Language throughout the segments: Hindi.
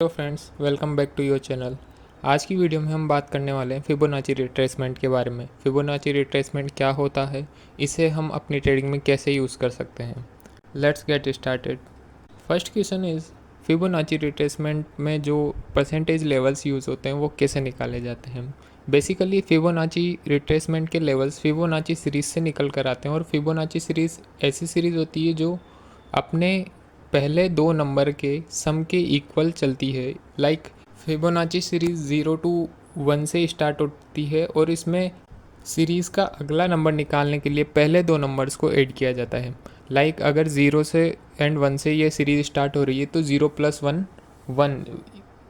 Hello friends, welcome back to your channel. आज की वीडियो में हम बात करने वाले हैं फिबोनाची रिट्रेसमेंट के बारे में। फिबोनाची रिट्रेसमेंट क्या होता है, इसे हम अपनी ट्रेडिंग में कैसे यूज़ कर सकते हैं। Let's get started. First question is, Fibonacci retracement में जो परसेंटेज लेवल्स यूज़ होते हैं वो कैसे निकाले जाते हैं। बेसिकली फिबोनाची रिट्रेसमेंट के लेवल्स फिबोनाची सीरीज़ से निकल कर आते हैं, और फिबोनाची सीरीज़ ऐसी सीरीज़ होती है जो अपने पहले दो नंबर के सम के इक्वल चलती है। फिबोनाची सीरीज़ 0 to 1 से स्टार्ट होती है, और इसमें सीरीज़ का अगला नंबर निकालने के लिए पहले दो नंबर्स को ऐड किया जाता है। अगर 0 से एंड 1 से ये सीरीज़ स्टार्ट हो रही है तो 0 + 1 1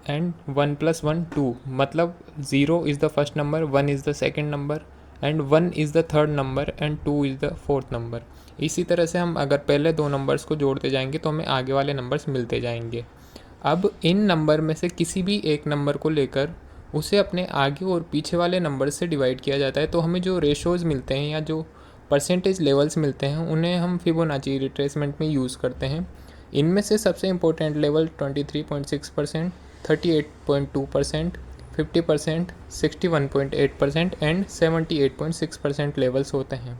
एंड 1 + 1 2, मतलब 0 is the first number, 1 is the second number and 1 is the third number and 2 is the fourth number. इसी तरह से हम अगर पहले दो नंबर्स को जोड़ते जाएंगे तो हमें आगे वाले नंबर्स मिलते जाएंगे। अब इन नंबर में से किसी भी एक नंबर को लेकर उसे अपने आगे और पीछे वाले नंबर से डिवाइड किया जाता है, तो हमें जो रेशोज़ मिलते हैं या जो परसेंटेज लेवल्स मिलते हैं उन्हें हम फिबोनाची रिट्रेसमेंट में यूज़ करते हैं। इनमें से सबसे इम्पोर्टेंट लेवल 23.6%, 38.2%, 50%, 61.8% एंड 78.6% लेवल्स होते हैं।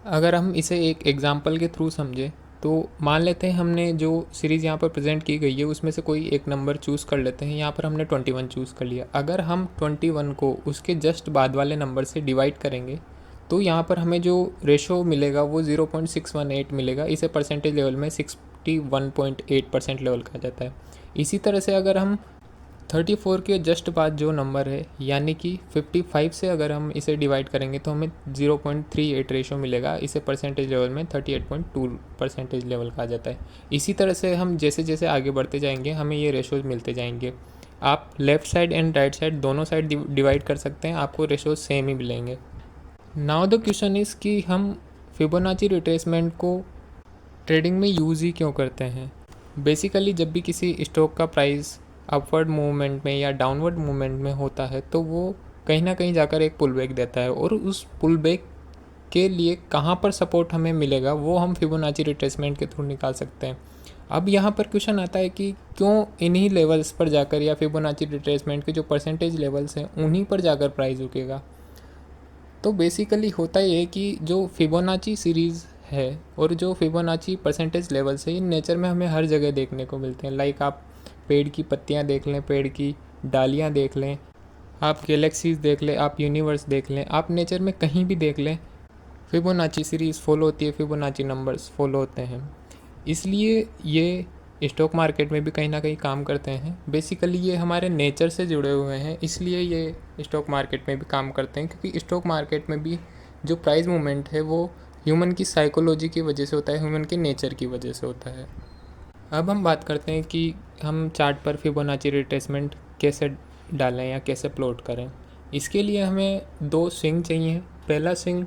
अगर हम इसे एक एग्जांपल के थ्रू समझें तो मान लेते हैं हमने जो सीरीज़ यहाँ पर प्रेजेंट की गई है उसमें से कोई एक नंबर चूज़ कर लेते हैं। यहाँ पर हमने 21 चूज़ कर लिया। अगर हम 21 को उसके जस्ट बाद वाले नंबर से डिवाइड करेंगे तो यहाँ पर हमें जो रेशो मिलेगा वो 0.618 मिलेगा। इसे परसेंटेज लेवल में 61.8% लेवल कहा जाता है। इसी तरह से अगर हम 34 के जस्ट बाद जो नंबर है यानी कि 55 से अगर हम इसे डिवाइड करेंगे तो हमें 0.38 रेशो मिलेगा। इसे परसेंटेज लेवल में 38.2 परसेंटेज लेवल कहा जाता है। इसी तरह से हम जैसे जैसे आगे बढ़ते जाएंगे हमें ये रेशोज मिलते जाएंगे। आप left side and right side दोनों साइड डिवाइड कर सकते हैं, आपको रेशोज सेम ही मिलेंगे। नाउ द क्वेश्चन इज़ कि हम फिबोनाची रिट्रेसमेंट को ट्रेडिंग में यूज़ ही क्यों करते हैं। बेसिकली जब भी किसी स्टॉक का प्राइस अपवर्ड मूवमेंट में या डाउनवर्ड मूवमेंट में होता है तो वो कहीं ना कहीं जाकर एक पुल बैक देता है, और उस पुल बैक के लिए कहाँ पर सपोर्ट हमें मिलेगा वो हम फिबोनाची रिट्रेसमेंट के थ्रू निकाल सकते हैं। अब यहाँ पर क्वेश्चन आता है कि क्यों इन्हीं लेवल्स पर जाकर या फिबोनाची रिट्रेसमेंट के जो परसेंटेज लेवल्स हैं उन्हीं पर जाकर प्राइस रुकेगा। तो बेसिकली होता ये है कि जो फिबोनाची सीरीज़ है और जो फिबोनाची परसेंटेज लेवल्स है ये नेचर में हमें हर जगह देखने को मिलते हैं। आप पेड़ की पत्तियां देख लें, पेड़ की डालियां देख लें, आप गैलेक्सीज देख लें, आप यूनिवर्स देख लें, आप नेचर में कहीं भी देख लें फिबोनाची सीरीज़ फॉलो होती है, फिबोनाची नंबर्स फॉलो होते हैं। इसलिए ये स्टॉक मार्केट में भी कहीं ना कहीं काम करते हैं। बेसिकली ये हमारे नेचर से जुड़े हुए हैं, इसलिए ये स्टॉक मार्केट में भी काम करते हैं, क्योंकि स्टॉक मार्केट में भी जो प्राइस मूवमेंट है वो ह्यूमन की साइकोलॉजी की वजह से होता है, ह्यूमन के नेचर की वजह से होता है। अब हम बात करते हैं कि हम चार्ट पर फिबोनाची रिट्रेसमेंट कैसे डालें या कैसे प्लॉट करें। इसके लिए हमें दो स्विंग चाहिए। पहला स्विंग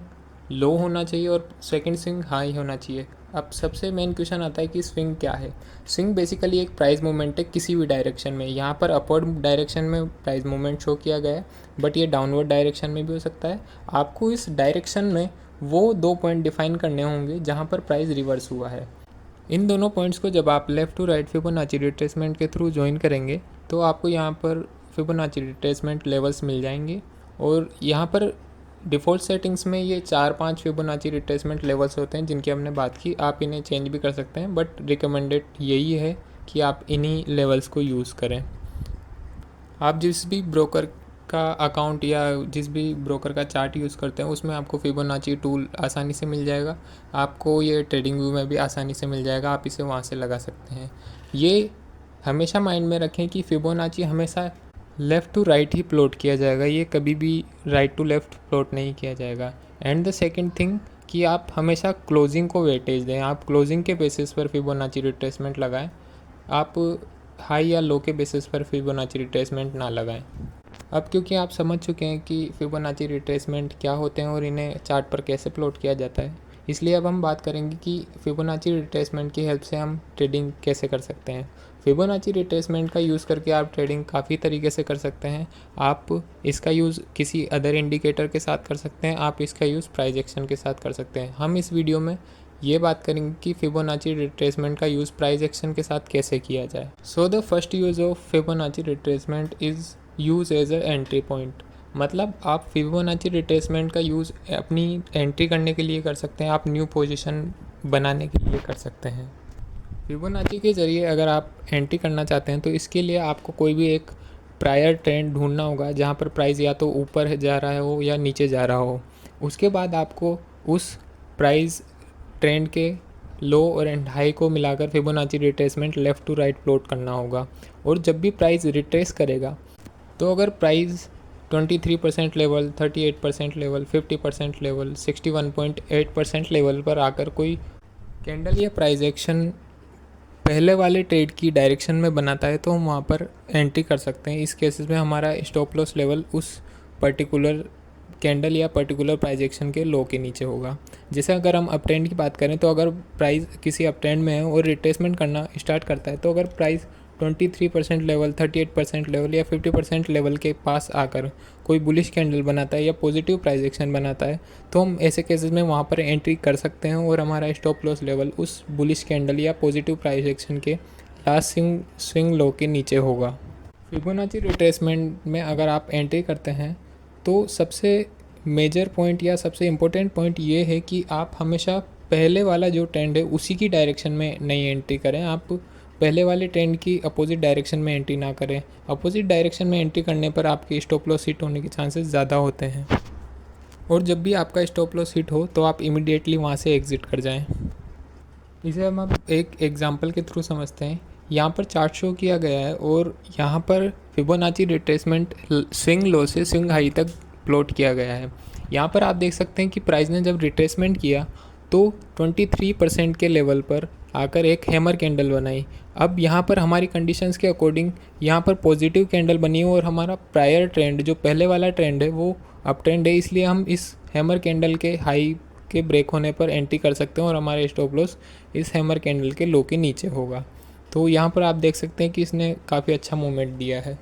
लो होना चाहिए और सेकंड स्विंग हाई होना चाहिए। अब सबसे मेन क्वेश्चन आता है कि स्विंग क्या है। स्विंग बेसिकली एक प्राइस मूवमेंट है किसी भी डायरेक्शन में। यहाँ पर अपवर्ड डायरेक्शन में प्राइस मूवमेंट शो किया गया है, बट ये डाउनवर्ड डायरेक्शन में भी हो सकता है। आपको इस डायरेक्शन में वो दो पॉइंट डिफाइन करने होंगे जहाँ पर प्राइस रिवर्स हुआ है। इन दोनों पॉइंट्स को जब आप left to right Fibonacci retracement के थ्रू ज्वाइन करेंगे तो आपको यहाँ पर फिबोनाची रिट्रेसमेंट लेवल्स मिल जाएंगे, और यहाँ पर डिफ़ॉल्ट सेटिंग्स में ये 4-5 फिबोनाची रिट्रेसमेंट लेवल्स होते हैं जिनकी हमने बात की। आप इन्हें चेंज भी कर सकते हैं, बट रिकमेंडेड यही है कि आप इन्हीं लेवल्स को यूज़ करें। आप जिस भी ब्रोकर का अकाउंट या जिस भी ब्रोकर का चार्ट यूज़ करते हैं उसमें आपको फिबोनाची टूल आसानी से मिल जाएगा। आपको ये ट्रेडिंग व्यू में भी आसानी से मिल जाएगा, आप इसे वहाँ से लगा सकते हैं। ये हमेशा माइंड में रखें कि फिबोनाची हमेशा लेफ़्ट टू राइट ही प्लॉट किया जाएगा, ये कभी भी राइट टू लेफ़्ट प्लॉट नहीं किया जाएगा। एंड द सेकेंड थिंग कि आप हमेशा क्लोजिंग को वेटेज दें। आप क्लोजिंग के बेसिस पर फिबोनाची रिट्रेसमेंट लगाएं, आप हाई या लो के बेसिस पर फिबोनाची रिट्रेसमेंट ना लगाएं। अब क्योंकि आप समझ चुके हैं कि फिबोनाची रिट्रेसमेंट क्या होते हैं और इन्हें चार्ट पर कैसे प्लॉट किया जाता है, इसलिए अब हम बात करेंगे कि फिबोनाची रिट्रेसमेंट की हेल्प से हम ट्रेडिंग कैसे कर सकते हैं। फिबोनाची रिट्रेसमेंट का यूज़ करके आप ट्रेडिंग काफ़ी तरीके से कर सकते हैं। आप इसका यूज़ किसी अदर इंडिकेटर के साथ कर सकते हैं, आप इसका यूज़ प्राइस एक्शन के साथ कर सकते हैं। हम इस वीडियो में ये बात करेंगे कि फिबोनाची रिट्रेसमेंट का यूज़ प्राइस एक्शन के साथ कैसे किया जाए। So the first use of Fibonacci retracement is use as a entry point. मतलब आप फिबोनाची रिट्रेसमेंट का यूज़ अपनी एंट्री करने के लिए कर सकते हैं, आप न्यू पोजीशन बनाने के लिए कर सकते हैं। फिबोनाची के ज़रिए अगर आप एंट्री करना चाहते हैं तो इसके लिए आपको कोई भी एक प्रायर ट्रेंड ढूंढना होगा जहां पर प्राइस या तो ऊपर जा रहा हो या नीचे जा रहा हो। उसके बाद आपको उस प्राइस ट्रेंड के लो और एंड हाई को मिलाकर Fibonacci retracement left to right plot करना होगा। और जब भी प्राइस रिट्रेस करेगा तो अगर price 23% level, 38% level, 50% level, 61.8% level पर आकर कोई कैंडल या प्राइस एक्शन पहले वाले ट्रेड की डायरेक्शन में बनाता है तो हम वहाँ पर एंट्री कर सकते हैं। इस केसेस में हमारा स्टॉप लॉस लेवल उस पर्टिकुलर कैंडल या पर्टिकुलर प्राइस एक्शन के लो के नीचे होगा। जैसे अगर हम अप ट्रेंड की बात करें तो अगर प्राइस किसी अप ट्रेंड में है और रिट्रेसमेंट करना स्टार्ट करता है तो अगर प्राइस 23% लेवल, 38% लेवल या 50% लेवल के पास आकर कोई बुलिश कैंडल बनाता है या पॉजिटिव प्राइस एक्शन बनाता है तो हम ऐसे केसेस में वहाँ पर एंट्री कर सकते हैं और हमारा स्टॉप लॉस लेवल उस बुलिश कैंडल या पॉजिटिव प्राइस एक्शन के लास्ट स्विंग लो के नीचे होगा। फिबोनाची रिट्रेसमेंट में अगर आप एंट्री करते हैं तो सबसे मेजर पॉइंट या सबसे इम्पोर्टेंट पॉइंट ये है कि आप हमेशा पहले वाला जो ट्रेंड है उसी की डायरेक्शन में नहीं एंट्री करें। आप पहले वाले ट्रेंड की अपोजिट डायरेक्शन में एंट्री ना करें। अपोजिट डायरेक्शन में एंट्री करने पर आपके स्टॉप लॉस हिट होने के चांसेस ज़्यादा होते हैं और जब भी आपका स्टॉप लॉस हिट हो तो आप इमीडिएटली वहाँ से एग्ज़िट कर जाएं। इसे हम अब एक एग्जांपल के थ्रू समझते हैं। यहाँ पर चार्ट शो किया गया है और यहाँ पर फिबोनाची रिट्रेसमेंट स्विंग लो से स्विंग हाई तक प्लॉट किया गया है। यहाँ पर आप देख सकते हैं कि प्राइस ने जब रिट्रेसमेंट किया तो 23% के लेवल पर आकर एक हैमर कैंडल बनाई। अब यहाँ पर हमारी कंडीशंस के अकॉर्डिंग यहाँ पर पॉजिटिव कैंडल बनी और हमारा प्रायर ट्रेंड जो पहले वाला ट्रेंड है वो अप ट्रेंड है, इसलिए हम इस हैमर कैंडल के हाई के ब्रेक होने पर एंट्री कर सकते हैं और हमारे स्टॉप लॉस इस हैमर कैंडल के लो के नीचे होगा। तो यहाँ पर आप देख सकते हैं कि इसने काफ़ी अच्छा मूवमेंट दिया है।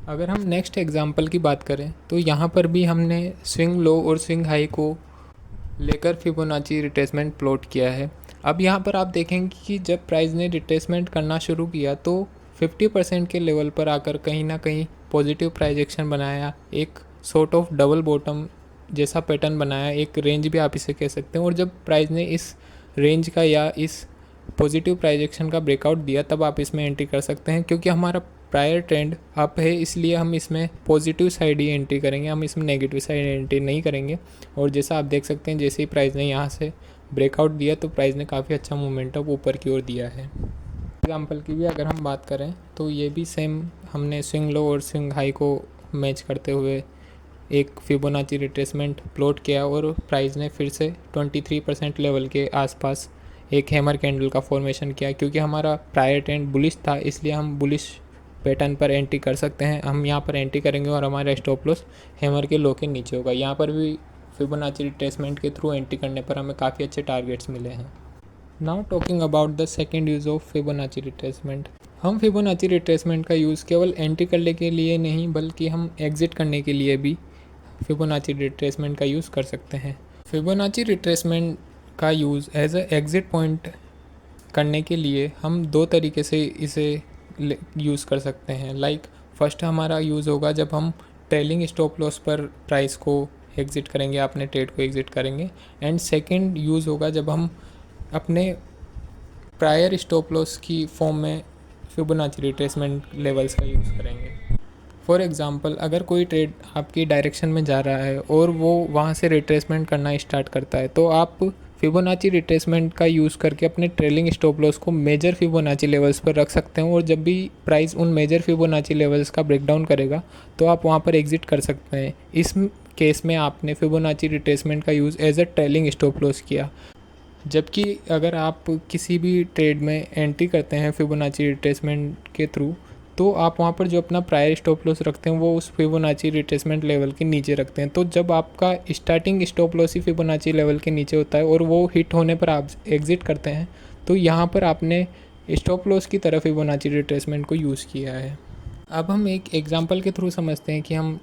अगर हम नेक्स्ट एग्जांपल की बात करें तो यहाँ पर भी हमने स्विंग लो और स्विंग हाई को लेकर फिबोनाची रिट्रेसमेंट प्लॉट किया है। अब यहाँ पर आप देखेंगे कि जब प्राइस ने रिट्रेसमेंट करना शुरू किया तो 50% के लेवल पर आकर कहीं ना कहीं पॉजिटिव प्राइस एक्शन बनाया, एक सॉर्ट ऑफ डबल बॉटम जैसा पैटर्न बनाया, एक रेंज भी आप इसे कह सकते हैं। और जब प्राइस ने इस रेंज का या इस पॉजिटिव प्राइस एक्शन का ब्रेकआउट दिया तब आप इसमें एंट्री कर सकते हैं। क्योंकि हमारा प्रायर ट्रेंड अप है इसलिए हम इसमें पॉजिटिव साइड ही एंट्री करेंगे, हम इसमें नेगेटिव साइड एंट्री नहीं करेंगे। और जैसा आप देख सकते हैं जैसे ही प्राइस ने यहाँ से ब्रेकआउट दिया तो प्राइस ने काफ़ी अच्छा मोमेंटम ऊपर की ओर दिया है। एग्जाम्पल की भी अगर हम बात करें तो ये भी सेम हमने स्विंग लो और स्विंग हाई को मैच करते हुए एक फिबोनाची रिट्रेसमेंट प्लॉट किया और प्राइस ने फिर से 23% लेवल के आसपास एक हैमर कैंडल का फॉर्मेशन किया। क्योंकि हमारा प्रायर ट्रेंड बुलिश था इसलिए हम बुलिश पैटर्न पर एंट्री कर सकते हैं। हम यहाँ पर एंट्री करेंगे और हमारा स्टॉप लॉस हैमर के लो के नीचे होगा। यहाँ पर भी फिबोनाची रिट्रेसमेंट के थ्रू एंट्री करने पर हमें काफ़ी अच्छे टारगेट्स मिले हैं। Now talking about the second use of Fibonacci retracement. हम फिबोनाची रिट्रेसमेंट का यूज़ केवल एंट्री करने के लिए नहीं बल्कि हम एग्ज़िट करने के लिए भी फिबोनाची रिट्रेसमेंट का यूज़ कर सकते हैं। फिबोनाची रिट्रेसमेंट का use as a exit point करने के लिए हम दो तरीके से इसे यूज़ कर सकते हैं। लाइक फर्स्ट हमारा यूज़ होगा जब हम ट्रेलिंग स्टॉप लॉस पर प्राइस को एग्ज़िट करेंगे, अपने ट्रेड को एग्ज़िट करेंगे। एंड सेकंड यूज़ होगा जब हम अपने प्रायर स्टॉप लॉस की फॉर्म में फिबोनाची रिट्रेसमेंट लेवल्स का यूज़ करेंगे। फॉर एग्ज़ाम्पल अगर कोई ट्रेड आपकी डायरेक्शन में जा रहा है और वो वहाँ से रिट्रेसमेंट करना स्टार्ट करता है तो आप फिबोनाची रिट्रेसमेंट का यूज़ करके अपने ट्रेलिंग स्टॉप लॉस को मेजर फिबोनाची लेवल्स पर रख सकते हैं और जब भी प्राइस उन मेजर फिबोनाची लेवल्स का ब्रेकडाउन करेगा तो आप वहाँ पर एग्ज़िट कर सकते हैं। इस केस में आपने फिबोनाची रिट्रेसमेंट का use as a trailing stop loss किया। जबकि अगर आप किसी भी ट्रेड में एंट्री करते हैं फिबोनाची रिट्रेसमेंट के थ्रू तो आप वहाँ पर जो अपना प्रायर स्टॉप लॉस रखते हैं वो उस फिबोनाची रिट्रेसमेंट लेवल के नीचे रखते हैं। तो जब आपका स्टार्टिंग स्टॉप लॉस ही फिबोनाची लेवल के नीचे होता है और वो हिट होने पर आप एग्ज़िट करते हैं तो यहाँ पर आपने स्टॉप लॉस की तरफ फिबोनाची रिट्रेसमेंट को यूज़ किया है। अब हम एक एग्जांपल के थ्रू समझते हैं कि हम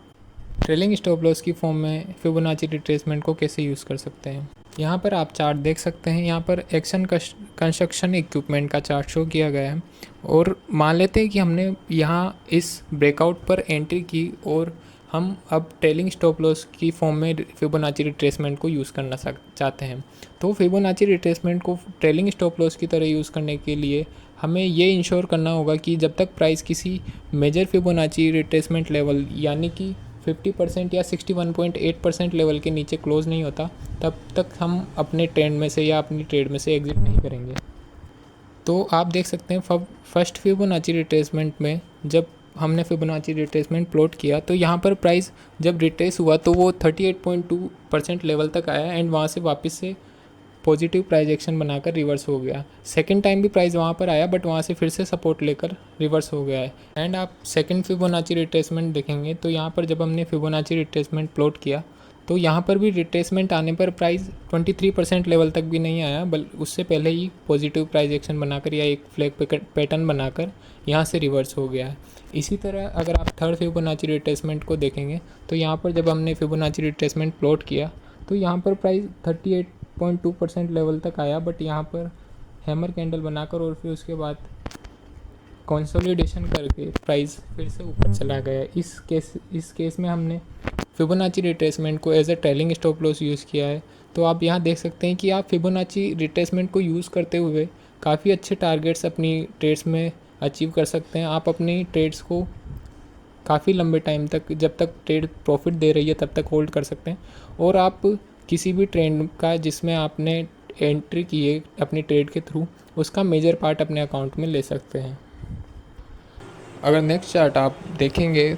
ट्रेलिंग स्टॉप लॉस की फॉर्म में फिबोनाची रिट्रेसमेंट को कैसे यूज़ कर सकते हैं। यहाँ पर आप चार्ट देख सकते हैं, यहाँ पर एक्शन कंस्ट्रक्शन इक्विपमेंट का चार्ट शो किया गया है। और मान लेते हैं कि हमने यहाँ इस ब्रेकआउट पर एंट्री की और हम अब ट्रेलिंग स्टॉप लॉस की फॉर्म में फिबोनाची रिट्रेसमेंट को यूज़ करना चाहते हैं। तो फिबोनाची रिट्रेसमेंट को ट्रेलिंग स्टॉप लॉस की तरह यूज़ करने के लिए हमें ये इंश्योर करना होगा कि जब तक प्राइस किसी मेजर फिबोनाची रिट्रेसमेंट लेवल यानी कि 50% या 61.8% लेवल के नीचे क्लोज नहीं होता, तब तक हम अपने ट्रेंड में से या अपनी ट्रेड में से एग्जिट नहीं करेंगे। तो आप देख सकते हैं फर्स्ट फिबोनाची रिट्रेसमेंट में जब हमने फिबोनाची रिट्रेसमेंट प्लॉट किया तो यहाँ पर प्राइस जब रिट्रेस हुआ तो वो 38.2% लेवल तक आया एंड वहाँ से वापस से पॉजिटिव प्राइस एक्शन बनाकर रिवर्स हो गया। सेकंड टाइम भी प्राइस वहाँ पर आया बट वहाँ से फिर से सपोर्ट लेकर रिवर्स हो गया है। एंड आप सेकंड फिबोनाची रिट्रेसमेंट देखेंगे तो यहाँ पर जब हमने फिबोनाची रिट्रेसमेंट प्लॉट किया तो यहाँ पर भी रिट्रेसमेंट आने पर प्राइस 23% लेवल तक भी नहीं आया, बल्कि उससे पहले ही पॉजिटिव प्राइस एक्शन बनाकर या एक फ्लैग पैटर्न बनाकर यहाँ से रिवर्स हो गया है। इसी तरह अगर आप थर्ड फिबोनाची रिट्रेसमेंट को देखेंगे तो यहाँ पर जब हमने फिबोनाची रिट्रेसमेंट प्लॉट किया तो यहाँ पर प्राइस 38.2% लेवल तक आया, बट यहाँ पर हैमर कैंडल बनाकर और फिर उसके बाद कंसोलिडेशन करके प्राइस फिर से ऊपर चला गया। इस केस में हमने फिबोनाची रिट्रेसमेंट को as a trailing stop loss use किया है। तो आप यहाँ देख सकते हैं कि आप फिबोनाची रिट्रेसमेंट को यूज़ करते हुए काफ़ी अच्छे टारगेट्स अपनी ट्रेड्स में अचीव कर सकते हैं। आप अपनी ट्रेड्स को काफ़ी लंबे टाइम तक, जब तक ट्रेड प्रॉफिट दे रही है तब तक होल्ड कर सकते हैं। और आप किसी भी ट्रेंड का जिसमें आपने एंट्री की है अपनी ट्रेड के थ्रू, उसका मेजर पार्ट अपने अकाउंट में ले सकते हैं। अगर नेक्स्ट चार्ट आप देखेंगे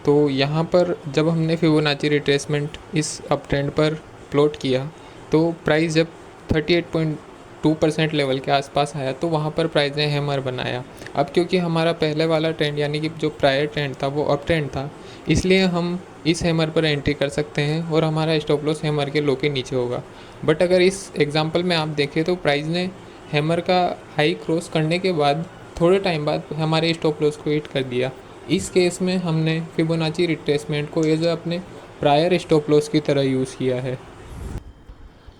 तो यहाँ पर जब हमने फिबोनाची रिट्रेसमेंट इस अप ट्रेंड पर प्लॉट किया तो प्राइस जब 38.2% लेवल के आसपास आया तो वहाँ पर प्राइस ने हैमर बनाया। अब क्योंकि हमारा पहले वाला ट्रेंड यानी कि जो प्रायर ट्रेंड था वो अप ट्रेंड था, इसलिए हम इस हैमर पर एंट्री कर सकते हैं और हमारा स्टॉप लॉस हैमर के लो के नीचे होगा। बट अगर इस एग्जांपल में आप देखें तो प्राइस ने हैमर का हाई क्रॉस करने के बाद थोड़े टाइम बाद हमारे स्टॉप लॉस को हिट कर दिया। इस केस में हमने फिबोनाची रिट्रेसमेंट को एज अपने प्रायर स्टॉप लॉस की तरह यूज़ किया है।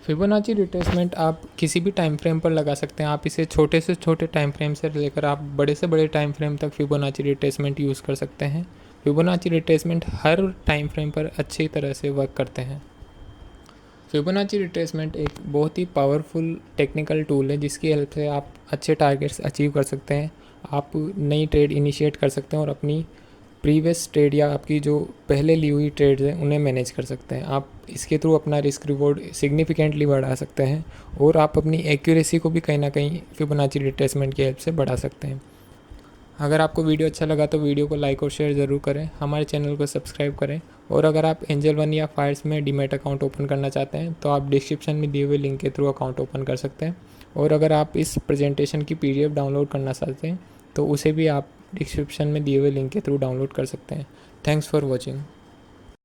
फिबोनाची रिट्रेसमेंट आप किसी भी टाइम फ्रेम पर लगा सकते हैं। आप इसे छोटे से छोटे टाइम फ्रेम से लेकर आप बड़े से बड़े टाइम फ्रेम तक फिबोनाची रिट्रेसमेंट यूज़ कर सकते हैं। फिबोनाची रिट्रेसमेंट हर टाइम फ्रेम पर अच्छी तरह से वर्क करते हैं। फिबोनाची रिट्रेसमेंट एक बहुत ही पावरफुल टेक्निकल टूल है जिसकी हेल्प से आप अच्छे टारगेट्स अचीव कर सकते हैं। आप नई ट्रेड इनिशिएट कर सकते हैं और अपनी प्रीवियस ट्रेड या आपकी जो पहले ली हुई ट्रेड्स हैं उन्हें मैनेज कर सकते हैं। आप इसके थ्रू अपना रिस्क रिवॉर्ड सिग्निफिकेंटली बढ़ा सकते हैं और आप अपनी एक्यूरेसी को भी कहीं ना कहीं फिबोनाची रिट्रेसमेंट की हेल्प से बढ़ा सकते हैं। अगर आपको वीडियो अच्छा लगा तो वीडियो को लाइक और शेयर ज़रूर करें, हमारे चैनल को सब्सक्राइब करें। और अगर आप एंजल वन या फायर्स में डीमैट अकाउंट ओपन करना चाहते हैं तो आप डिस्क्रिप्शन में दिए हुए लिंक के थ्रू अकाउंट ओपन कर सकते हैं। और अगर आप इस प्रेजेंटेशन की PDF डाउनलोड करना चाहते हैं तो उसे भी आप डिस्क्रिप्शन में दिए हुए लिंक के थ्रू डाउनलोड कर सकते हैं। Thanks for watching.